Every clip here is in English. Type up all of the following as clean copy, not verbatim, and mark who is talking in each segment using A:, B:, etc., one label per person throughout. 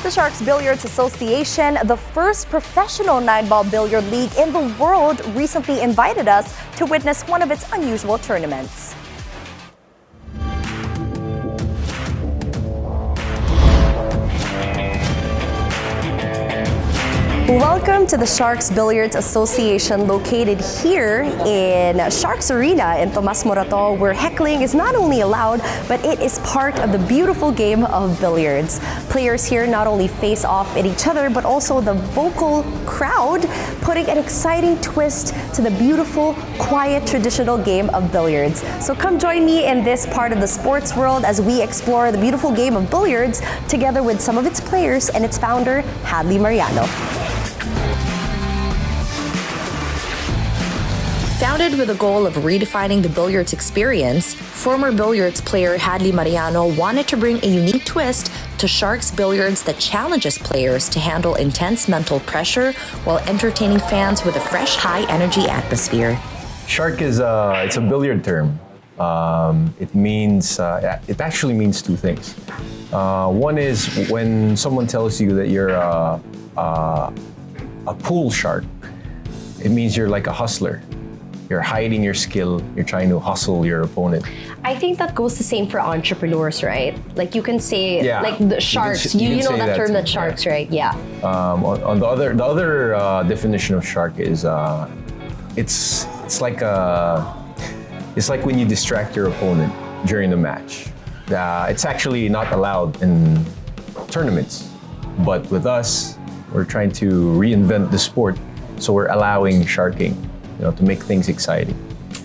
A: The Sharks Billiards Association, the first professional 9-ball billiard league in the world, recently invited us to witness one of its unusual tournaments. Welcome to the Sharks Billiards Association, located here in Sharks Arena in Tomas Morato, where heckling is not only allowed, but it is part of the beautiful game of billiards. Players here not only face off at each other, but also the vocal crowd, putting an exciting twist to the beautiful, quiet, traditional game of billiards. So come join me in this part of the sports world as we explore the beautiful game of billiards together with some of its players and its founder, Hadley Mariano.
B: Founded with the goal of redefining the billiards experience, former billiards player Hadley Mariano wanted to bring a unique twist to Sharks Billiards that challenges players to handle intense mental pressure while entertaining fans with a fresh, high-energy atmosphere.
C: Shark is it's a billiard term. It actually means two things. One is when someone tells you that you're a pool shark, it means you're like a hustler. You're hiding your skill, you're trying to hustle your opponent.
D: I think that goes the same for entrepreneurs, right? Like you can say, like the sharks, you know that term, that sharks, right? Yeah.
C: On the other definition of shark is, it's like when you distract your opponent during the match. It's actually not allowed in tournaments, but with us, we're trying to reinvent the sport, so we're allowing sharking. To make things exciting.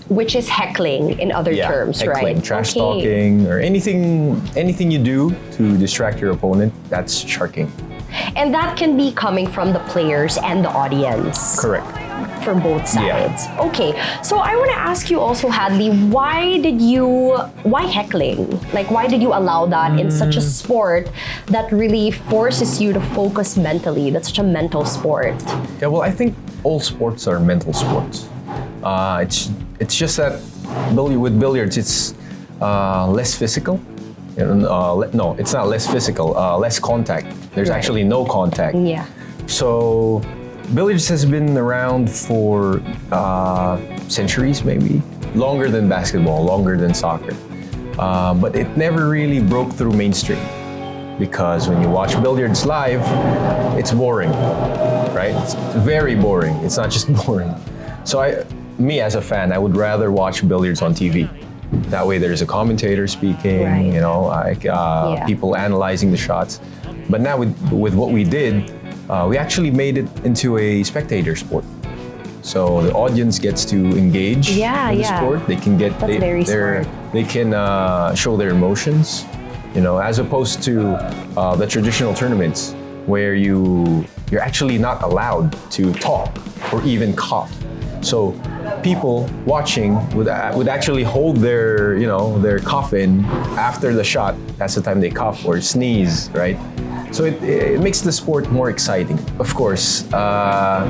D: Which is heckling in other terms,
C: heckling,
D: right?
C: Trash talking, or anything you do to distract your opponent, that's sharking.
D: And that can be coming from the players and the audience.
C: Correct.
D: From both sides. Yeah. Okay, so I want to ask you also, Hadley, why heckling? Like, why did you allow that in such a sport that really forces you to focus mentally? That's such a mental sport.
C: Yeah, well, I think all sports are mental sports. It's just that with billiards, it's less physical. No, it's not less physical. Less contact. There's actually no contact.
D: Yeah.
C: So billiards has been around for centuries, maybe longer than basketball, longer than soccer. But it never really broke through mainstream because when you watch billiards live, it's boring. Right? It's very boring. It's not just boring. So me as a fan, I would rather watch billiards on TV. That way there's a commentator speaking, people analyzing the shots. But now with what we did, we actually made it into a spectator sport. So the audience gets to engage in the sport. They can they can show their emotions, as opposed to the traditional tournaments where you're actually not allowed to talk or even cough. So people watching would actually hold their cough in after the shot. That's the time they cough or sneeze, right? So it makes the sport more exciting. Of course,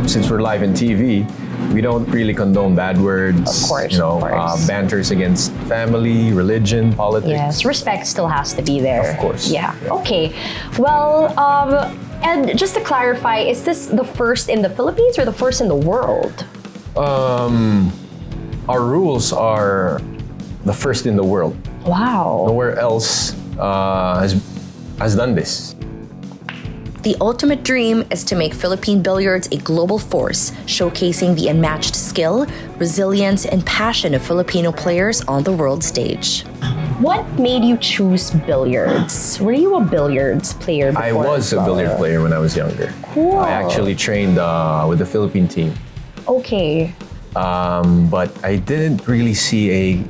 C: since we're live in TV, we don't really condone bad words.
D: Of course,
C: banters against family, religion, politics.
D: Yes, respect still has to be there.
C: Of course.
D: Yeah. Okay. Well, and just to clarify, is this the first in the Philippines or the first in the world?
C: Our rules are the first in the world.
D: Wow.
C: Nowhere else has done this.
B: The ultimate dream is to make Philippine billiards a global force, showcasing the unmatched skill, resilience, and passion of Filipino players on the world stage.
D: What made you choose billiards? Were you a billiards player before?
C: I was a billiard player when I was younger.
D: Cool.
C: I actually trained with the Philippine team.
D: Okay.
C: But I didn't really see a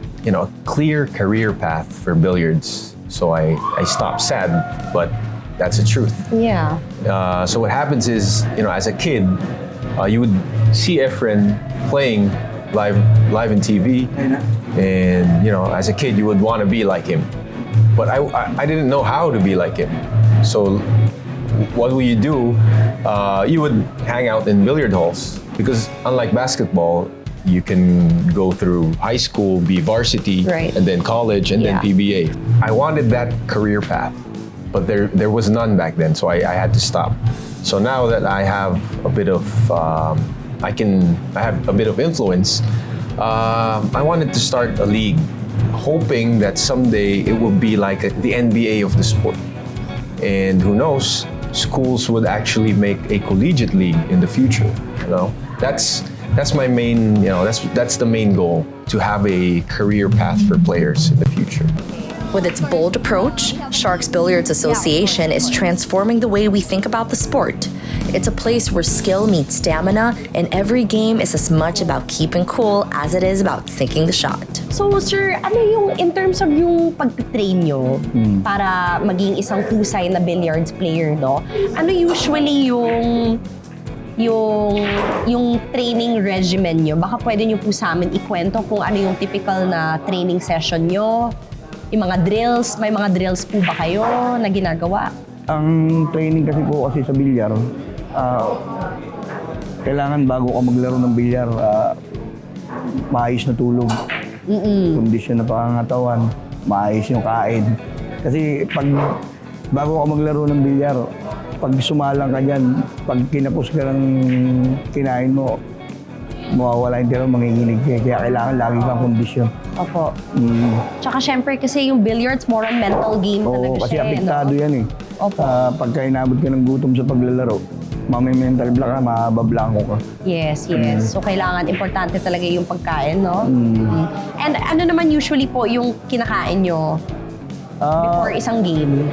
C: clear career path for billiards. So I stopped, sad, but that's the truth.
D: Yeah.
C: So what happens is, as a kid, you would see Efren playing live in TV, and as a kid you would want to be like him, but I didn't know how to be like him. So what would you do? You would hang out in billiard halls because unlike basketball, you can go through high school, be varsity, and then college, and then PBA. I wanted that career path. but there was none back then, so I had to stop. So now that I have a bit of I have a bit of influence, I wanted to start a league, hoping that someday it will be like the NBA of the sport. And who knows, schools would actually make a collegiate league in the future. That's my main, that's the main goal, to have a career path for players in the future.
B: With its bold approach, Sharks Billiards Association is transforming the way we think about the sport. It's a place where skill meets stamina, and every game is as much about keeping cool as it is about sinking the shot.
A: So, sir, ano yung, in terms of yung pag-train nyo para maging isang husay na billiards player, no? Ano usually yung training regimen nyo? Baka pwede nyo po sa amin ikwento kung ano yung typical na training session nyo, yung mga drills, may mga drills po ba kayo na ginagawa?
E: Ang training kasi po kasi sa bilyar, kailangan bago ka maglaro ng bilyar, maayos na tulog, kondisyon na pangangatawan, maayos yung kain. Kasi bago ka maglaro ng bilyar, pag sumalang ka dyan, pag kinapos ka ng kinain mo, mawawala yung tira, manginginig ka. Kaya kailangan lagi kang kondisyon.
A: Opo. Tsaka syempre kasi yung billiards, more on mental game talaga siya.
E: Kasi apektado yan eh.
A: Opo.
E: Pagka inabot ka ng gutom sa paglalaro, mental block ka, mabablanko ka.
A: Yes. So kailangan, importante talaga yung pagkain, no? And ano naman usually po yung kinakain nyo before isang game?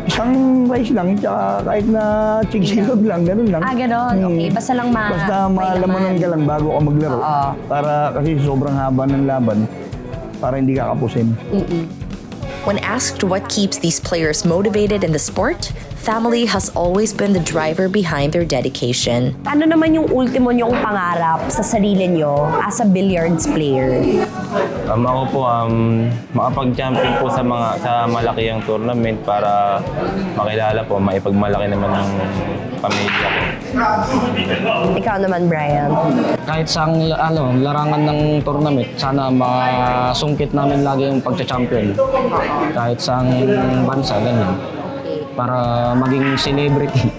E: Isang rice lang, tsaka kahit na chigsilog lang, ganun lang.
A: Ganon. Okay. Basta lang
E: Basta malamanan ka lang bago ka maglaro. Para kasi sobrang haba ng laban, para hindi ka kapusin.
B: When asked what keeps these players motivated in the sport, family has always been the driver behind their dedication.
A: Ano naman yung ultimo nyong pangarap sa sarili nyo as a billiards player?
F: Ako po, makapag-champion po sa malakihang tournament para makilala po, maipagmalaki naman ng pamilya ko.
A: Ikaw naman, Brian.
G: Kahit sa larangan ng tournament, sana masungkit namin lagi yung pagcha-champion. Kahit sa bansa, ganyan. Para maging celebrity.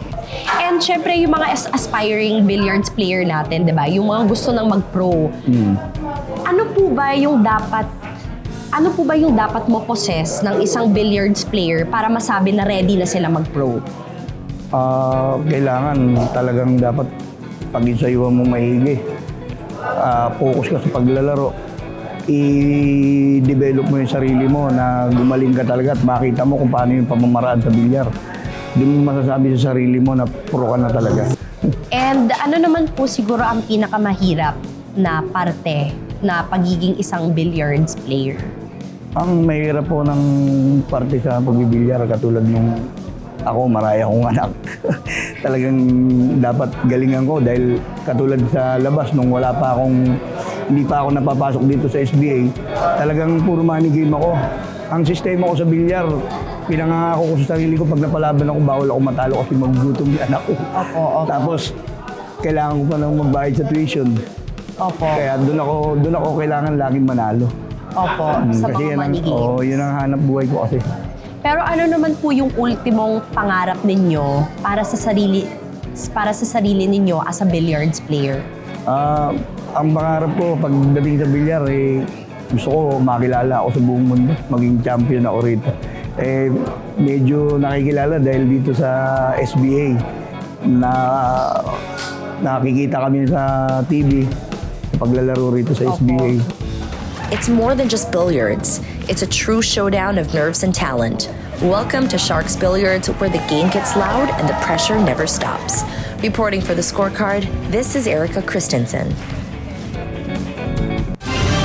A: And syempre, yung mga aspiring billiards player natin, di ba? Yung mga gusto nang mag-pro. Ano po ba yung dapat mo possess ng isang billiards player para masabi na ready na sila mag-pro?
E: Kailangan talagang dapat pag-isayuhan mo maigi. Focus ka sa paglalaro. I-develop mo yung sarili mo na gumaling ka talaga at makita mo kung paano yung pamamaraan sa bilyar. Doon mo masasabi sa sarili mo na pro ka na talaga.
A: And ano naman po siguro ang pinakamahirap na parte na pagiging isang billiards player?
E: Ang mahirap po ng parte sa pagbibilyar, katulad nung ako, maraya akong anak. Talagang dapat galingan ko dahil katulad sa labas nung hindi pa ako napapasok dito sa SBA, talagang puro money game ako. Ang sistema ko sa bilyar, pinangangako ko sa sarili ko pag napalaban ako, bawal ako matalo kasi magugutom yung anak ko.
A: Opo.
E: Tapos, kailangan ko pa nang magbayad sa tuition.
A: Opo.
E: Kaya doon ako kailangan laging manalo.
A: Opo, sa
E: Kasi
A: mga money games.
E: yun ang hanap buhay ko kasi.
A: Pero ano naman po yung ultimong pangarap ninyo para sa sarili ninyo as a billiards player?
E: Ang pangarap ko pagdating sa bilyar, gusto ko makilala ako sa buong mundo, maging champion ako rito. Medyo nakikilala dahil dito sa SBA na nakikita kami sa TV paglalaro rito sa SBA.
B: It's more than just billiards. It's a true showdown of nerves and talent. Welcome to Sharks Billiards, where the game gets loud and the pressure never stops. Reporting for the Scorecard, this is Erika Kristensen.